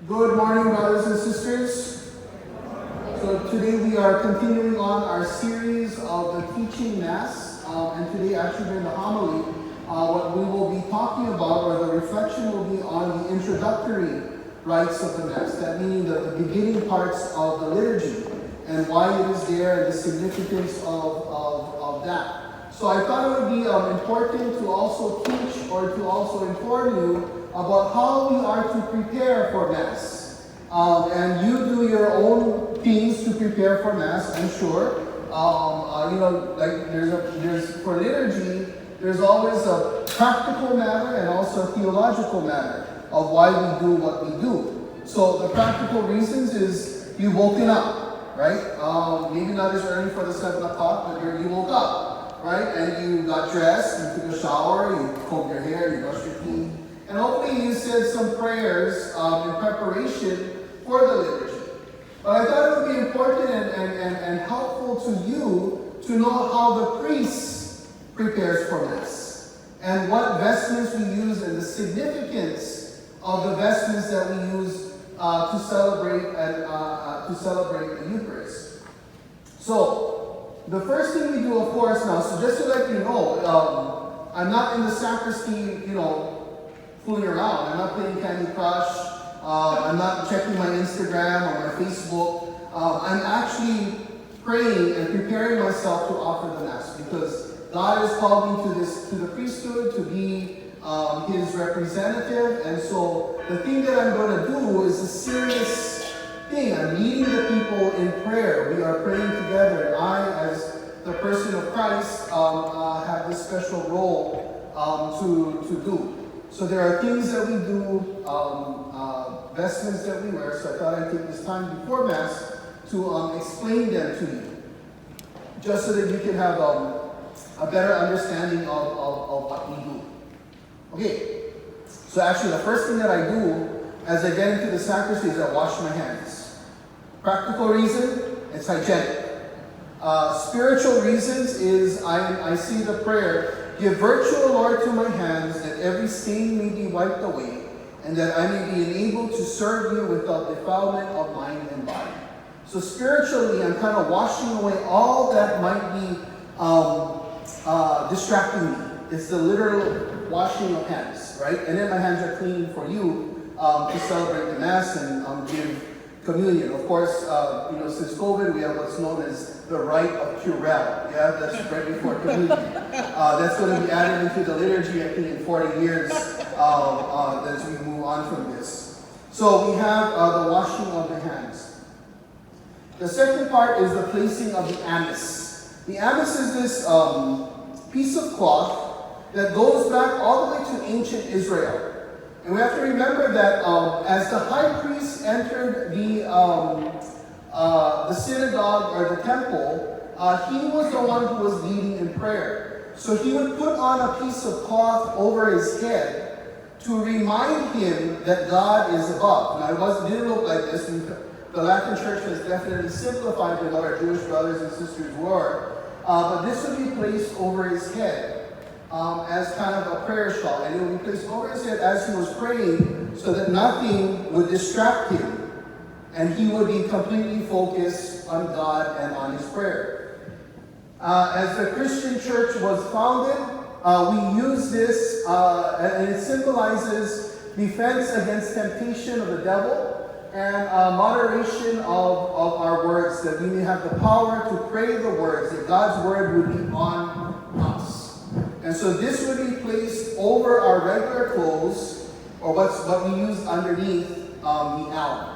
Good morning, brothers and sisters. So today we are continuing on our series of the teaching Mass, and today actually during the homily, what we will be talking about, or the reflection will be on the introductory rites of the Mass, that meaning the beginning parts of the liturgy, and why it is there, and the significance of that. So I thought it would be important to also teach or to also inform you about how we are to prepare for Mass. And you do your own things to prepare for Mass, I'm sure. Like there's for liturgy, there's always a practical matter and also a theological matter of why we do what we do. So the practical reasons is you've woken up, right? Maybe not as early for the 7 o'clock, but you woke up, right? And you got dressed, you took a shower, you combed your hair, you brushed your teeth. And hopefully you said some prayers in preparation for the liturgy. But I thought it would be important and helpful to you to know how the priest prepares for Mass, and what vestments we use, and the significance of the vestments that we use to celebrate the Eucharist. So the first thing we do, of course, now, so just to let you know, I'm not in the sacristy, fooling around. I'm not playing Candy Crush. I'm not checking my Instagram or my Facebook. I'm actually praying and preparing myself to offer the Mass, because God has called me to the priesthood to be His representative. And so the thing that I'm going to do is a serious thing. I'm leading the people in prayer. We are praying together. And I, as the person of Christ, have this special role to do. So there are things that we do, vestments that we wear, so I thought I'd take this time before Mass to explain them to you, just so that you can have a better understanding of what we do. Okay, so actually the first thing that I do as I get into the sacristy is I wash my hands. Practical reason, it's hygienic. Spiritual reasons is I say the prayer, "Give virtue, O Lord, to my hands, that every stain may be wiped away, and that I may be enabled to serve you without defilement of mind and body." So spiritually, I'm kind of washing away all that might be distracting me. It's the literal washing of hands, right? And then my hands are clean for you to celebrate the Mass and give communion. Of course, since COVID, we have what's known as the rite of Curel. Yeah, that's right before communion. That's going to be added into the liturgy, I think, in 40 years as we move on from this. So we have the washing of the hands. The second part is the placing of the amice. The amice is this piece of cloth that goes back all the way to ancient Israel. And we have to remember that as the high priest entered the synagogue or the temple, he was the one who was leading in prayer. So he would put on a piece of cloth over his head to remind him that God is above. Now, it didn't look like this. The Latin Church has definitely simplified than what our Jewish brothers and sisters were. But this would be placed over his head as kind of a prayer shawl. And it would be placed over his head as he was praying so that nothing would distract him. And he would be completely focused on God and on his prayer. As the Christian church was founded, we use this, and it symbolizes defense against temptation of the devil, and moderation of our words, that we may have the power to pray the words, that God's word would be on us. And so this would be placed over our regular clothes, or what we use underneath the alb.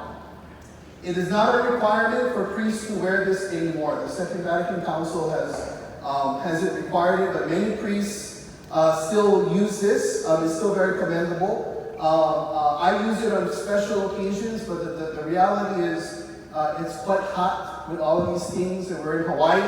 It is not a requirement for priests to wear this anymore. The Second Vatican Council hasn't required it, but many priests still use this. It's still very commendable. I use it on special occasions, but the reality is it's quite hot with all of these things, and we're in Hawaii.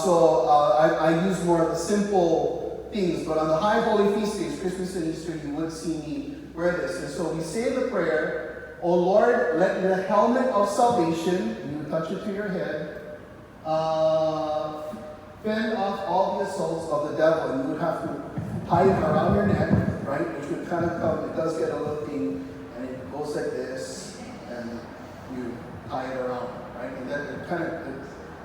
So I use more of the simple things, but on the high holy feast days, Christmas and Easter, you would see me wear this. And so we say the prayer, "O Lord, let the helmet of salvation," and you would touch it to your head, fend off all the assaults of the devil. And you would have to tie it around your neck, right? Which would kind of come, it does get a little thing and it goes like this, and you tie it around, right? And that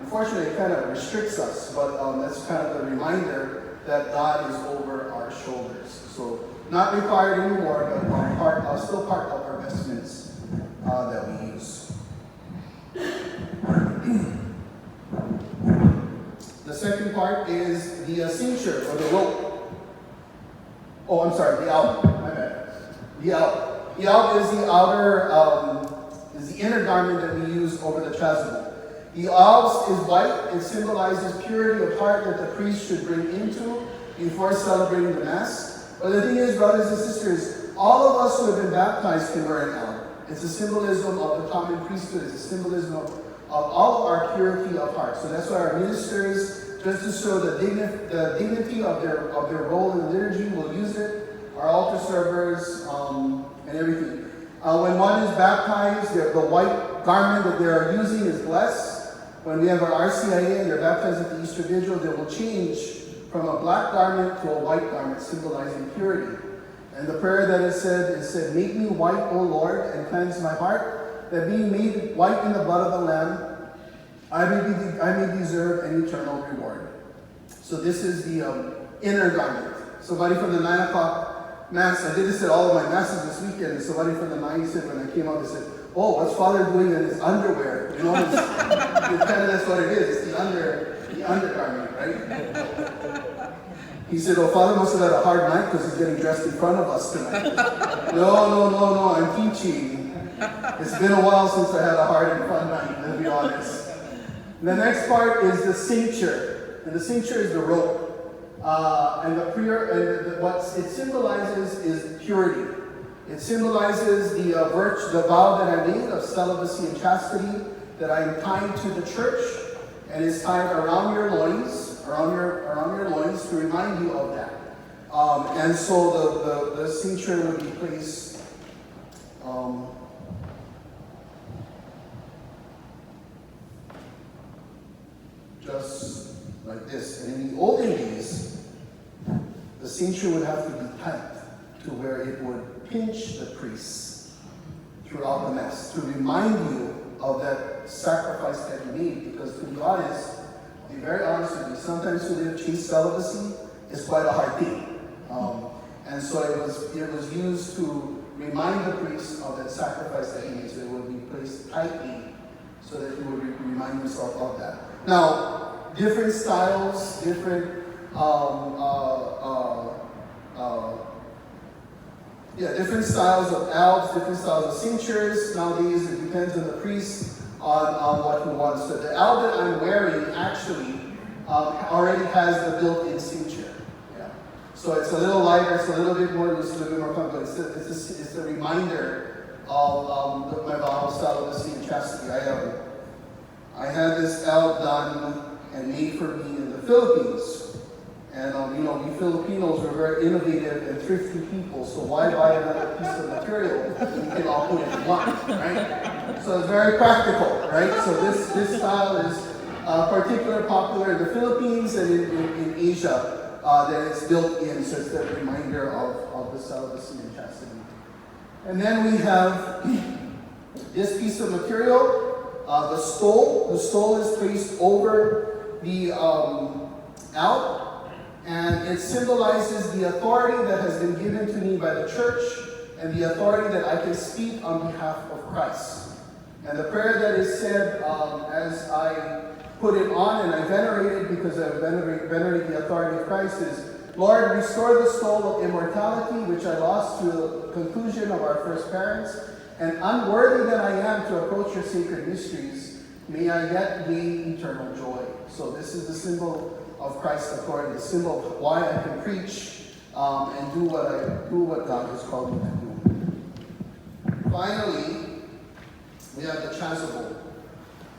unfortunately, it kind of restricts us, but that's kind of the reminder that God is over our shoulders. So not required anymore, but still part of our vestments that we use. The second part is the cincture, or the rope. Oh, I'm sorry, the alb. My bad. The alb. The alb is the outer, is the inner garment that we use over the chasuble. The alb is white. It symbolizes purity of heart that the priest should bring into before celebrating the Mass. But the thing is, brothers and sisters, all of us who have been baptized can wear an alb. It's a symbolism of the common priesthood. It's a symbolism of all of our purity of heart. So that's why our ministers, just to show the dignity of their role in the liturgy, will use it. Our altar servers and everything. When one is baptized, the white garment that they are using is blessed. When we have our RCIA and they're baptized at the Easter Vigil, they will change from a black garment to a white garment, symbolizing purity. And the prayer that is said, "Make me white, O Lord, and cleanse my heart, that being made white in the blood of the Lamb, I may deserve an eternal reward." So this is the inner garment. Somebody from the 9 o'clock Mass, I did this at all of my Masses this weekend, and somebody from the 9 said, when I came out, they said, "Oh, what's Father doing in his underwear?" You know, it's kind of that's what it is. It's the undergarment, right? He said, "Oh, Father must have had a hard night because he's getting dressed in front of us tonight." No, I'm teaching. It's been a while since I had a hard and fun night, let's be honest. The next part is the cincture. And the cincture is the rope. What it symbolizes is purity. It symbolizes the vow that I made of celibacy and chastity, that I am tied to the church, and is tied around your loins, to remind you of that. And so the cincture would be placed just like this. And in the olden days, the cincture would have to be tight to where it would pinch the priests throughout the Mass to remind you of that sacrifice that you made. Because to be honest, to be very honest with you, sometimes to live chaste celibacy is quite a hard thing. And so it was used to remind the priest of that sacrifice that he made. So it would be placed tightly so that he would remind himself of that. Now, different styles, different different styles of albs, different styles of cinctures. Nowadays, it depends on the priest on what he wants. So the alb that I'm wearing actually already has the built-in cincture. Yeah. So it's a little lighter, it's a little bit more loose, a little bit more comfortable. It's a reminder of my vow of celibacy and chastity. I had this alb done and made for me in the Philippines. And we Filipinos are very innovative and thrifty people, so why buy another piece of material when we can all put it in one, right? So it's very practical, right? So this style is particularly popular in the Philippines and in Asia, that it's built in, so it's the reminder of the celibacy and chastity. And then we have this piece of material, the stole. The stole is placed over the alb. And it symbolizes the authority that has been given to me by the church and the authority that I can speak on behalf of Christ. And the prayer that is said as I put it on and I venerate it because I venerate the authority of Christ is, "Lord, restore the soul of immortality which I lost through the conclusion of our first parents, and unworthy that I am to approach your sacred mysteries, may I yet gain eternal joy." So this is the symbol of Christ's authority, the symbol of why I can preach and do what God has called me to do. Finally, we have the chasuble.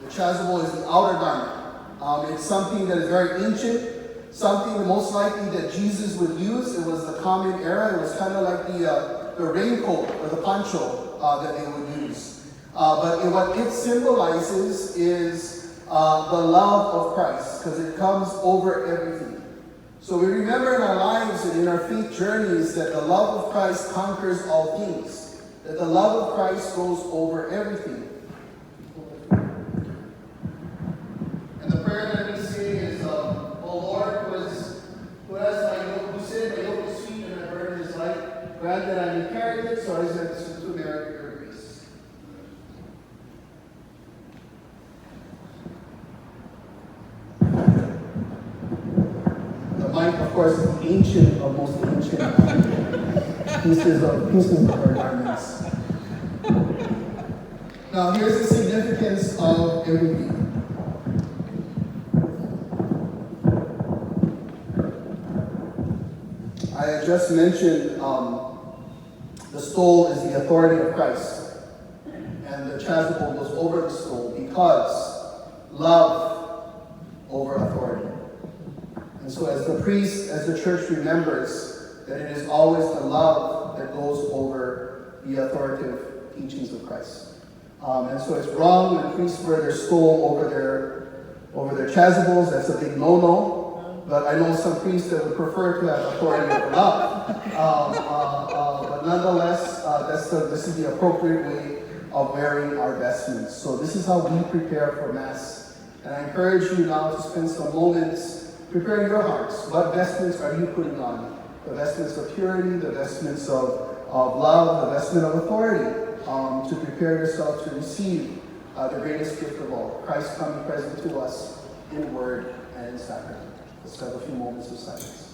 The chasuble is the outer garment. It's something that is very ancient, something most likely that Jesus would use. It was the common era. It was kind of like the raincoat or the poncho that they would use. But what it symbolizes is the love of Christ, because it comes over everything. So we remember in our lives and in our faith journeys that the love of Christ conquers all things. that the love of Christ goes over everything. And the prayer that we say is, O Lord, who said, my yoke is sweet and my burden is light, grant that I may carry it so as to merit your grace. The mic, of course, is the ancient of most ancient pieces of our garments. Now, here's the significance of everything. I had just mentioned the stole is the authority of Christ, and the chasuble goes over the stole because love over authority. And so as the priest, as the church remembers that it is always the love that goes over the authoritative teachings of Christ. And so it's wrong when priests wear their stole over their chasubles. That's a big no-no. But I know some priests that would prefer to have authority over love. But nonetheless, this is the appropriate way of wearing our vestments. So this is how we prepare for Mass. And I encourage you now to spend some moments preparing your hearts. What vestments are you putting on? The vestments of purity, the vestments of love, the vestment of authority, to prepare yourself to receive the greatest gift of all, Christ coming present to us in word and in sacrament. Let's have a few moments of silence.